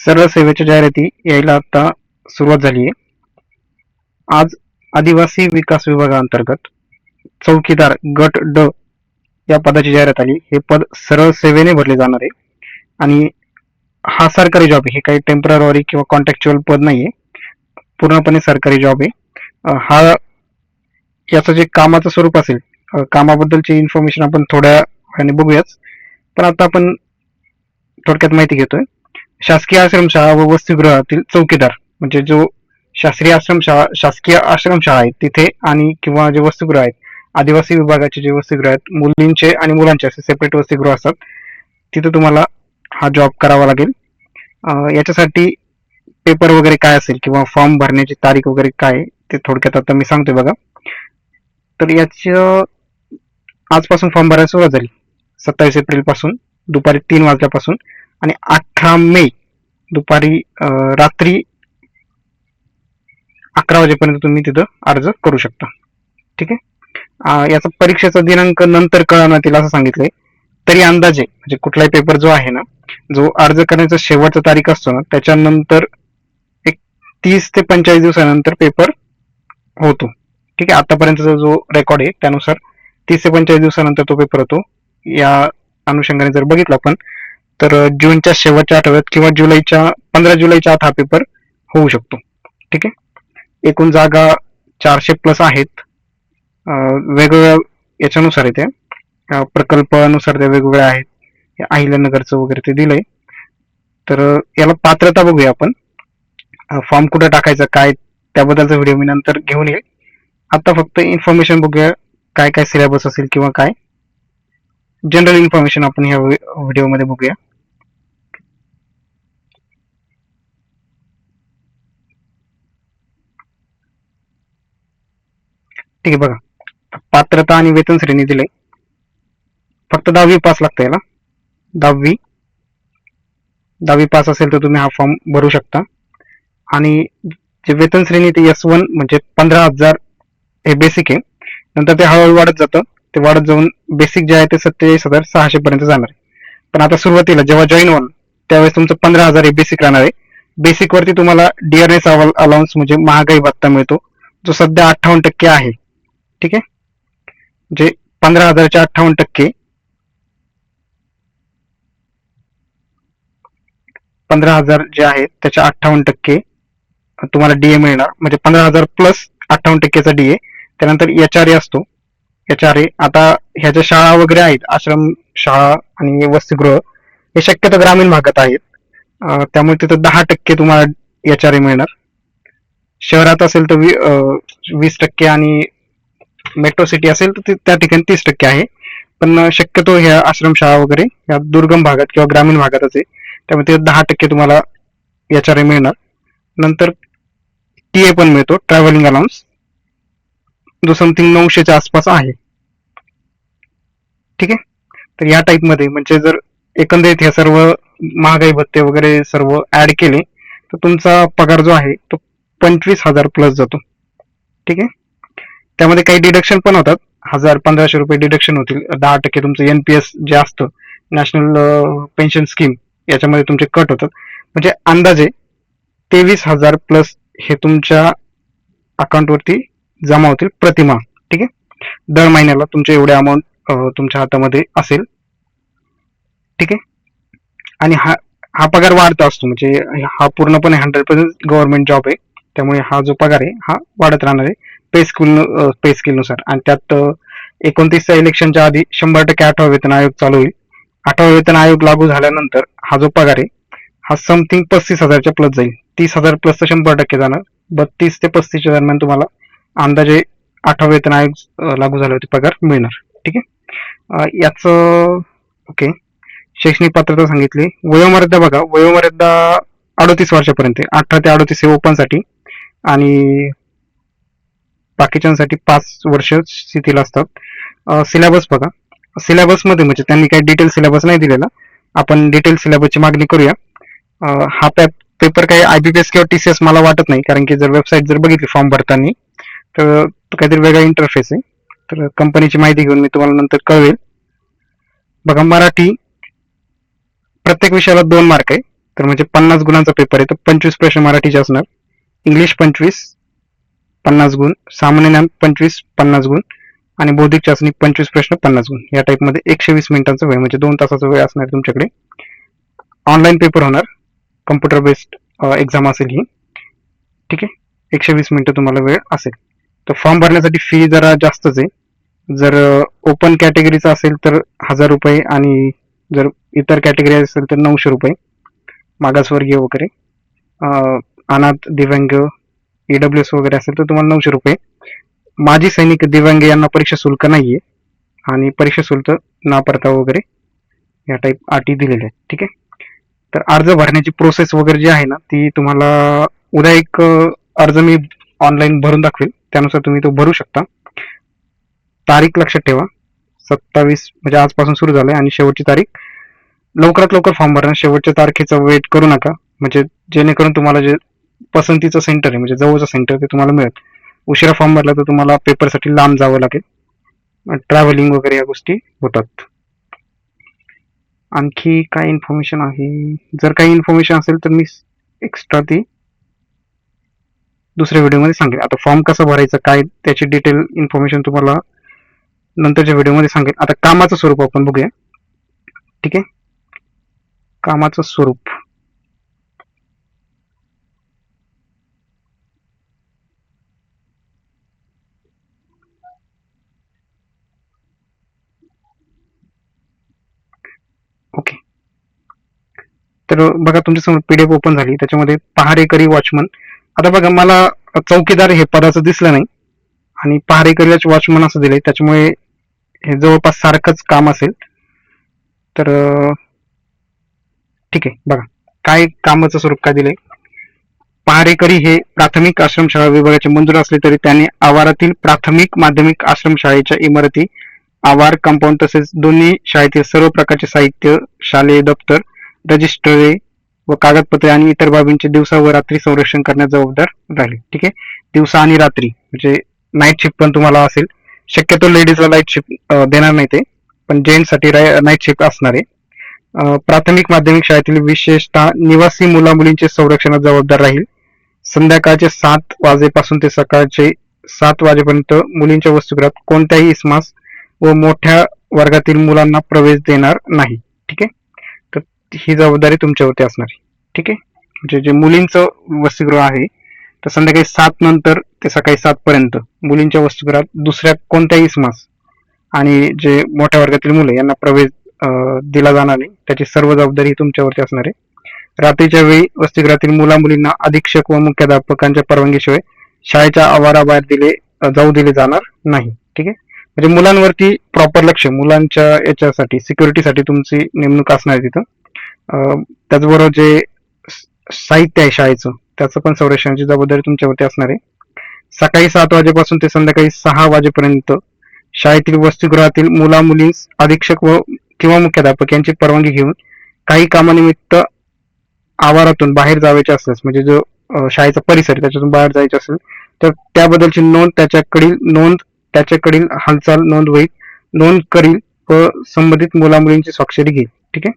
सर्व सेवेच्या जाहिराती यायला आता सुरुवात झाली आहे. आज आदिवासी विकास विभागाअंतर्गत चौकीदार गट ड या पदाची जाहिरात आली. हे पद सरळ सेवेने भरले जाणार आहे आणि हा सरकारी जॉब आहे. हे काही टेम्पररी किंवा कॉन्ट्रॅक्च्युअल पद नाहीये, पूर्णपणे सरकारी जॉब आहे. हा याचं जे कामाचं स्वरूप असेल, कामाबद्दलची इन्फॉर्मेशन आपण थोड्या वेळाने बघूयाच, पण आता आपण थोडक्यात माहिती घेतोय. शासकीय आश्रमशाळा व वसतिगृहातील चौकीदार म्हणजे जो शासकीय आश्रमशाळा आहेत तिथे आणि किंवा जे वसतिगृह आहेत, आदिवासी विभागाचे जे वसतिगृह आहेत, मुलींचे आणि मुलांचे असे सेपरेट वसतिगृह असतात, तिथे तुम्हाला हा जॉब करावा लागेल. याच्यासाठी पेपर वगैरे काय असेल किंवा फॉर्म भरण्याची तारीख वगैरे काय ते थोडक्यात आता मी सांगतोय बघा. तर याच्या आजपासून फॉर्म भरायला सुरुवात झाली, 27 एप्रिल पासून दुपारी 3 वाजल्यापासून आणि 18 मे दुपारी रात्री 11 वाजेपर्यंत तुम्ही तिथं अर्ज करू शकता. ठीक आहे. याचा परीक्षेचा दिनांक नंतर कळवण्यात येईल असं सांगितलंय. तरी अंदाजे म्हणजे कुठलाही पेपर जो आहे ना, जो अर्ज करण्याचा शेवटचा तारीख असतो ना, त्याच्यानंतर एक 30 ते 45 दिवसानंतर पेपर होतो. ठीक आहे. आतापर्यंतचा जो रेकॉर्ड आहे त्यानुसार 30 ते 45 दिवसानंतर तो पेपर होतो. या अनुषंगाने जर बघितलं आपण तर जूनच्या शेवटच्या आठवड्यात किंवा 15 जुलैच्या आत हा पेपर होऊ शकतो. ठीक आहे. एकूण जागा 400 प्लस आहेत. वेगवेगळ्या याच्यानुसार आहे त्या प्रकल्पानुसार त्या वेगवेगळ्या आहेत. अहिल्यानगरचं वगैरे ते दिलंय. तर याला पात्रता बघूया आपण. फॉर्म कुठे टाकायचा काय त्याबद्दलचा व्हिडिओ मी नंतर घेऊन येईल. आता फक्त इन्फॉर्मेशन बघूया, काय काय सिलेबस असेल किंवा काय जनरल इन्फॉर्मेशन आपण ह्या व्हिडिओमध्ये बघूया. ठीक आहे. बघा, पात्रता आणि वेतन श्रेणी दिले. फक्त 10वी पास लागतं याला. 10वी पास असेल तर तुम्ही हा फॉर्म भरू शकता. आणि जे वेतन श्रेणी ते S1 म्हणजे 15,000 हे बेसिक आहे. नंतर ते हळूहळू वाढत जातं. ते वाढत जाऊन बेसिक जे आहे ते 47,600 पर्यंत जाणार आहे. पण आता सुरुवातीला जेव्हा जॉईन व्हाल त्यावेळेस तुमचं 15,000 हे बेसिक राहणार आहे. बेसिक वरती तुम्हाला डिअरनेस अलाउन्स म्हणजे महागाई भत्ता मिळतो, जो सध्या 58% आहे. ठीक आहे. जे 15,000चे 58%, 15,000 जे आहेत त्याच्या 58% तुम्हाला डीए मिळणार. म्हणजे 15,000 प्लस 58%चा डीए. त्यानंतर HRA असतो. HRA आता ह्या ज्या शाळा वगैरे आहेत, आश्रम शाळा आणि वसतिगृह, हे शक्यतो ग्रामीण भागात आहेत. त्यामुळे तिथं 10% तुम्हाला HRA मिळणार. शहरात असेल तर 20% आणि मेट्रो सिटी असेल तर त्या ठिकाणी 30% आहे. पण शक्यतो ह्या आश्रमशाळा वगैरे ह्या दुर्गम भागात किंवा ग्रामीण भागातच आहे, त्यामुळे ते 10% तुम्हाला HRA मिळणार. नंतर टीए पण मिळतो, ट्रॅव्हलिंग अलाउन्स, जो समथिंग 900च्या आसपास आहे. ठीक आहे. तर या टाईप मध्ये म्हणजे जर एकंदरीत हे सर्व महागाई भत्ते वगैरे सर्व ऍड केले तर तुमचा पगार जो आहे तो 25,000 प्लस जातो. ठीक आहे. त्यामध्ये काही डिडक्शन पण होतात, 1,000-1,500 रुपये डिडक्शन होतील. 10% तुमचं NPS जे असतं, नॅशनल पेन्शन स्कीम, याच्यामध्ये तुमचे कट होतात. म्हणजे अंदाजे 23,000 प्लस हे तुमच्या अकाउंटवरती जमा होतील प्रतिमाह. ठीक आहे. दर महिन्याला तुमचे एवढे अमाऊंट तुमच्या हातामध्ये असेल. ठीक आहे. आणि हा पगार वाढत असतो, म्हणजे हा पूर्णपणे 100% गव्हर्नमेंट जॉब आहे, त्यामुळे हा जो पगार आहे हा वाढत राहणार आहे पे स्केलनुसार. आणि त्यात 29च्या इलेक्शनच्या आधी 100% 8वा वेतन आयोग चालू होईल. 8वा वेतन आयोग लागू झाल्यानंतर हा जो पगार आहे हा समथिंग 35,000च्या प्लस जाईल. 30,000 प्लस तर 100% जाणार. 32 ते 35च्या दरम्यान तुम्हाला अंदाजे 8वा वेतन आयोग लागू झाल्यावरती पगार मिळणार. ठीक आहे. याच ओके. शैक्षणिक पात्रता सांगितली. वयोमर्यादा बघा, वयोमर्यादा 38 वर्षापर्यंत, 18 ते 38 हे ओपन साठी आणि बाकीच्यांसाठी 5 वर्ष शिथिल असतात. सिलेबस बघा, सिलेबस मध्ये म्हणजे त्यांनी काही डिटेल सिलेबस नाही दिलेला, आपण डिटेल सिलेबसची मागणी करूया. हा पेपर काही IBPS किंवा TCS मला वाटत नाही, कारण की जर वेबसाईट जर बघितली फॉर्म भरताना तर तो काहीतरी वेगळा इंटरफेस आहे. तर कंपनीची माहिती घेऊन मी तुम्हाला नंतर कळवेल. बघा, मराठी प्रत्येक विषयाला 2 मार्क आहे. तर म्हणजे 50 गुणांचा पेपर आहे. तर 25 प्रश्न मराठीचे असणार, इंग्लिश 25 50 गुण, सामान्य ज्ञान 25 50 गुण आणि बौद्धिक चाचणी 25 प्रश्न 50 गुण. या टाईपमध्ये 120 मिनिटांचा वेळ म्हणजे 2 तासाचा वेळ असणार तुमच्याकडे. ऑनलाईन पेपर होणार, कम्प्युटर बेस्ड एक्झाम असेल ही. ठीक आहे, 120 मिनिटं तुम्हाला वेळ असेल. तर फॉर्म भरण्यासाठी फी जरा जास्तच आहे. जर ओपन कॅटेगरीचा असेल तर 1000 रुपये आणि जर इतर कॅटेगरी असेल तर 900 रुपये. मागासवर्गीय वगैरे, अनाथ, दिव्यांग, EWS वगैरे असेल तर तुम्हाला 900 रुपये. माजी सैनिक, दिव्यांग यांना परीक्षा शुल्क नाहीये आणि परीक्षा शुल्क ना परतावा वगैरे या टाईप अटी दिलेल्या आहेत. ठीक आहे, तर अर्ज भरण्याची प्रोसेस वगैरे जी आहे ना ती तुम्हाला उद्या एक अर्ज मी ऑनलाईन भरून दाखवेल, त्यानुसार तुम्ही तो भरू शकता. तारीख लक्षात ठेवा, 27 म्हणजे आजपासून सुरू झालंय आणि शेवटची तारीख लवकरात लवकर फॉर्म भरणं. शेवटच्या तारखेचा वेट करू नका, म्हणजे जेणेकरून तुम्हाला जे पसंतीचं सेंटर आहे म्हणजे जवळचं सेंटर ते तुम्हाला मिळेल. उशिरा फॉर्म भरला तर तुम्हाला पेपरसाठी लांब जावं लागेल, ट्रॅव्हलिंग वगैरे या गोष्टी होतात. आणखी काय इन्फॉर्मेशन आहे? जर काही इन्फॉर्मेशन असेल तर मी एक्स्ट्रा ती दुसऱ्या व्हिडिओमध्ये सांगेल. आता फॉर्म कसा भरायचा काय त्याची डिटेल इन्फॉर्मेशन तुम्हाला नंतरच्या व्हिडिओमध्ये सांगेल. आता कामाचं स्वरूप आपण बघूया. ठीक आहे, कामाचं स्वरूप ओके. तर बघा तुमच्यासमोर PDF ओपन झाली, त्याच्यामध्ये पहारेकरी वॉचमन. आता बघा मला चौकीदार हे पदाचं दिसलं नाही आणि पहारेकरी वॉचमन असं दिलंय, त्याच्यामुळे हे जवळपास सारखंच काम असेल. तर ठीक आहे, बघा काय कामाचं स्वरूप काय दिलंय. पहारेकरी हे प्राथमिक आश्रमशाळा विभागाचे मंजूर असले तरी त्याने आवारातील प्राथमिक माध्यमिक आश्रमशाळेच्या इमारती, आवार, कंपाऊंड तसेच दोन्ही शाळेतील सर्व प्रकारचे साहित्य, शालेय दप्तर, रजिस्टरे व कागदपत्रे आणि इतर बाबींचे दिवसा व रात्री संरक्षण करण्यास जबाबदार राहील. ठीक आहे, दिवसा आणि रात्री म्हणजे नाईट शिफ्ट पण तुम्हाला असेल. शक्यतो लेडीजला नाईट शिफ्ट देणार नाही ते, पण जेंट्ससाठी नाईट शिफ्ट असणार आहे. प्राथमिक माध्यमिक शाळेतील विशेषतः निवासी मुला मुलींचे संरक्षणास जबाबदार राहील. संध्याकाळचे 7 वाजेपासून ते सकाळचे 7 वाजेपर्यंत मुलींच्या वसतिगृहात कोणत्याही इसमास व मोठ्या वर्गातील मुलांना प्रवेश देणार नाही. ठीक आहे, तर ही जबाबदारी तुमच्यावरती असणार आहे. ठीक आहे, म्हणजे जे मुलींचं वसतिगृह आहे तर संध्याकाळी 7 नंतर ते सकाळी 7 पर्यंत मुलींच्या वसतिगृहात दुसऱ्या कोणत्याही इसमास आणि जे मोठ्या वर्गातील मुलं यांना प्रवेश दिला जाणार नाही, त्याची सर्व जबाबदारी तुमच्यावरती असणार आहे. रात्रीच्या वेळी वसतिगृहातील मुला मुलींना अधीक्षक व मुख्याध्यापकांच्या परवानगीशिवाय शाळेच्या आवाराबाहेर जाऊ दिले जाणार नाही. ठीक आहे, म्हणजे मुलांवरती प्रॉपर लक्ष, मुलांच्या याच्यासाठी सिक्युरिटीसाठी तुमची नेमणूक असणार आहे तिथं. त्याचबरोबर जे साहित्य आहे शाळेचं त्याचं पण संरक्षणाची जबाबदारी तुमच्यावरती असणार आहे. सकाळी 7 वाजेपासून ते संध्याकाळी 6 वाजेपर्यंत शाळेतील वसतिगृहातील मुला मुलींस अधीक्षक व किंवा मुख्याध्यापक यांची परवानगी घेऊन काही कामानिमित्त आवारातून बाहेर जायचे असल्यास म्हणजे जो शाळेचा परिसर त्याच्यातून बाहेर जायचे असेल तर त्याबद्दलची नोंद त्याच्याकडील हालचाल नोंदवहीत नोंद करील व संबंधित मुला मुलींची स्वाक्षरी घेईल. ठीक आहे,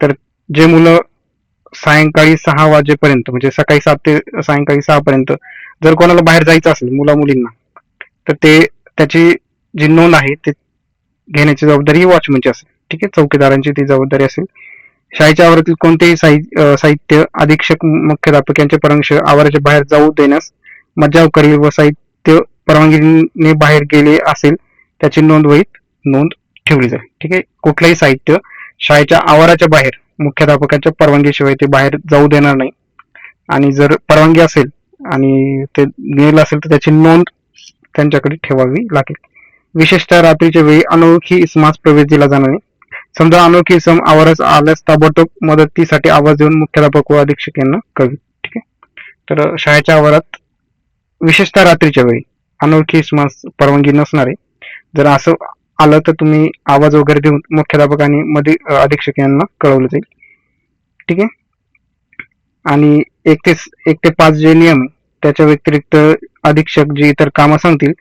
तर जे मुलं सायंकाळी 6 वाजेपर्यंत म्हणजे सकाळी 7 ते सायंकाळी 6 पर्यंत जर कोणाला बाहेर जायचं असेल मुला मुलींना तर ते त्याची जी नोंद आहे ते घेण्याची जबाबदारी ही वॉचमनची असेल. ठीक आहे, चौकीदारांची ती जबाबदारी असेल. शाळेच्या आवारातील कोणतेही साहित्य अधीक्षक मुख्याध्यापक यांच्या परवानगीशिवाय आवाराच्या बाहेर जाऊ देण्यास मज्जाव करील व साहित्य परवानगीने बाहेर गेले असेल त्याची नोंदवहीत नोंद ठेवली जाईल. ठीक आहे, कुठलंही साहित्य शाळेच्या आवाराच्या बाहेर मुख्याध्यापकाच्या परवानगीशिवाय ते बाहेर जाऊ देणार नाही आणि जर परवानगी असेल आणि ते नेलं असेल तर त्याची नोंद त्यांच्याकडे ठेवावी लागेल. विशेषतः रात्रीच्या वेळी अनोळखी इसमास प्रवेश दिला जाणार नाही. समजा अनोळखी इसम आवारास आल्यास ताबडतोब मदतीसाठी आवाज देऊन मुख्याध्यापक व अधीक्षक यांना कळवी. ठीक आहे, तर शाळेच्या आवारात विशेषतः रात्रीच्या वेळी अनोळखी इसमास परवानगी नसणार आहे. जर असं आलं तर तुम्ही आवाज वगैरे देऊन मुख्याध्यापक आणि अधीक्षक यांना कळवलं जाईल. ठीक आहे, आणि 1 ते 5 जे नियम आहे त्याच्या व्यतिरिक्त अधीक्षक जी इतर कामं सांगतील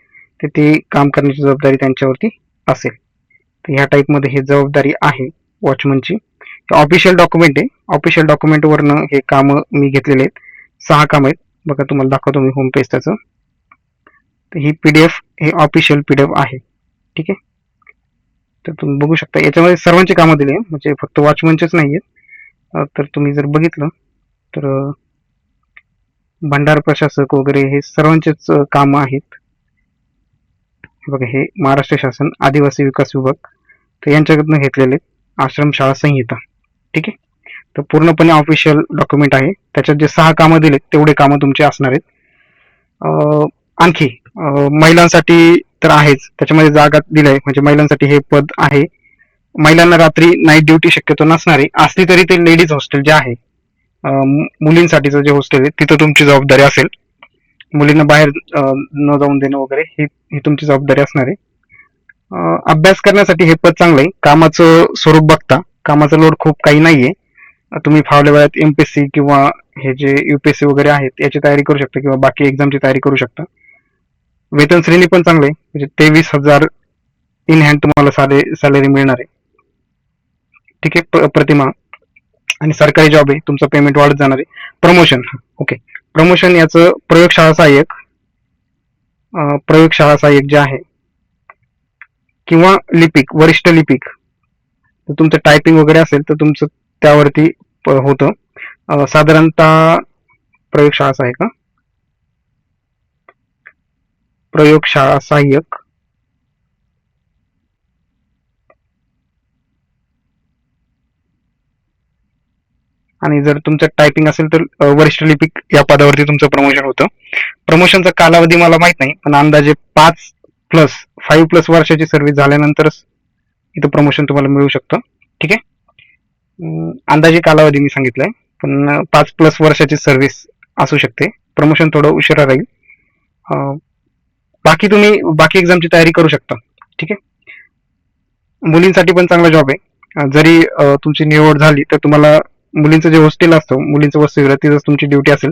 ते काम करण्याची जबाबदारी त्यांच्यावरती असेल. तर ह्या टाईपमध्ये ही जबाबदारी आहे वॉचमनची. ऑफिशियल डॉक्युमेंट आहे. ऑफिशियल डॉक्युमेंटवरनं हे कामं मी घेतलेले आहेत. 6 कामं आहेत. बघा तुम्हाला दाखवतो मी होम पेज त्याचं. तर ही PDF हे ऑफिशियल PDF आहे. ठीक आहे. तर तुम्ही बघू शकता याच्यामध्ये सर्वांची कामं दिली आहे, म्हणजे फक्त वॉचमनचेच नाही आहेत. तर तुम्ही जर बघितलं तर भंडार प्रशासक वगैरे हे सर्वांचेच कामं आहेत. बघा हे महाराष्ट्र शासन आदिवासी विकास विभाग तर यांच्याकडनं घेतलेले आश्रमशाळा संहिता. ठीक आहे. तर पूर्णपणे ऑफिशियल डॉक्युमेंट आहे. त्याच्यात जे 6 कामं दिलेत तेवढे कामं तुमचे असणार आहेत. आणखी महिलांसाठी तर आहेच, त्याच्यामध्ये जागा दिली आहे, म्हणजे महिलांसाठी हे पद आहे. महिलांना रात्री नाईट ड्युटी शक्यतो नसणार आहे. असली तरी ते लेडीज हॉस्टेल जे आहे, मुलींसाठीचं जे हॉस्टेल आहे तिथं तुमची जबाबदारी असेल. मुलींना बाहेर न जाऊन देणं वगैरे ही तुमची जबाबदारी असणार आहे. अभ्यास करण्यासाठी हे पद चांगलं आहे. कामाचं स्वरूप बघता कामाचा लोड खूप काही नाहीये. तुम्ही फावल्या वेळात MPSC किंवा हे जे UPSC वगैरे आहेत याची तयारी करू शकता किंवा बाकी एक्झामची तयारी करू शकता. वेतन श्रेणी पण चांगलं आहे, म्हणजे 23,000 इन हँड तुम्हाला सॅलरी मिळणार आहे. ठीक आहे, प्रतिमा. आणि सरकारी जॉब आहे, तुमचं पेमेंट वाढत जाणार आहे. Promotion, okay. प्रमोशन याचं प्रयोगशाळा सहाय्यक जे आहे किंवा लिपिक, वरिष्ठ लिपिक, तर तुमचं टायपिंग वगैरे असेल तर तुमचं त्यावरती होतं. साधारणतः प्रयोगशाळा सहाय्यक, प्रयोगशाळा सहाय्यक आणि जर तुमचं टायपिंग असेल तर वरिष्ठ लिपिक या पदावरती तुमचं प्रमोशन होतं. प्रमोशनचा कालावधी मला माहित नाही, पण अंदाजे 5+ वर्षाची सर्व्हिस झाल्यानंतरच इथं प्रमोशन तुम्हाला मिळू शकतं. ठीक आहे. अंदाजे कालावधी मी सांगितलाय, पण 5+ वर्षाची सर्व्हिस असू शकते. प्रमोशन थोडं उशिरा राहील. बाकी तुम्ही बाकी एक्झामची तयारी करू शकता. ठीक आहे. मुलींसाठी पण चांगला जॉब आहे. जरी तुमची निवड झाली तर तुम्हाला मुलींचं जे हॉस्टेल असतं, मुलींचं वसतिगृह, तिथंच तुमची ड्युटी असेल.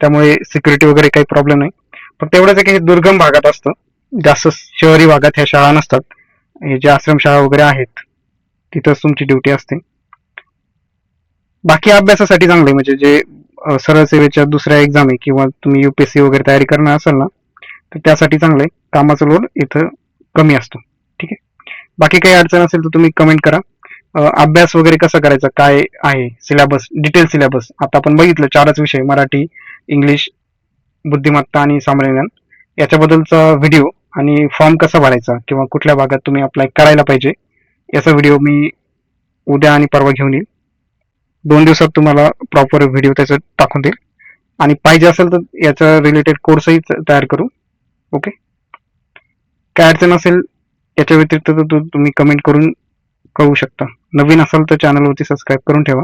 त्यामुळे सिक्युरिटी वगैरे काही प्रॉब्लेम नाही. फक्त एवढंच आहे की हे दुर्गम भागात असतं, जास्त शहरी भागात ह्या शाळा नसतात. हे जे आश्रमशाळा वगैरे आहेत तिथंच तुमची ड्युटी असते. बाकी अभ्यासासाठी चांगलं आहे, म्हणजे जे सरळ सेवेच्या दुसऱ्या एक्झाम आहे किंवा तुम्ही UPSC वगैरे तयारी करणार असाल ना, तर त्यासाठी चांगलं आहे. कामाचा लोड इथं कमी असतो. ठीक आहे. बाकी काही अडचण असेल तर तुम्ही कमेंट करा. अभ्यास वगैरे कसा करायचा, काय आहे सिलेबस, डिटेल सिलेबस आता आपण बघितलं. 4च विषय, मराठी, इंग्लिश, बुद्धिमत्ता आणि सामान्य ज्ञान, याच्याबद्दलचा व्हिडिओ आणि फॉर्म कसा भरायचा किंवा कुठल्या भागात तुम्ही अप्लाय करायला पाहिजे याचा व्हिडिओ मी उद्या आणि परवा घेऊन येईल. 2 दिवसात तुम्हाला प्रॉपर व्हिडिओ त्याच्यात टाकून देईल. आणि पाहिजे असेल तर याचा रिलेटेड कोर्सही तयार करू. ओके. काय अडचण असेल याच्या व्यतिरिक्त तर तुम्ही कमेंट करून कळवू शकता. नवीन असाल तर चॅनलवरती सबस्क्राईब करून ठेवा.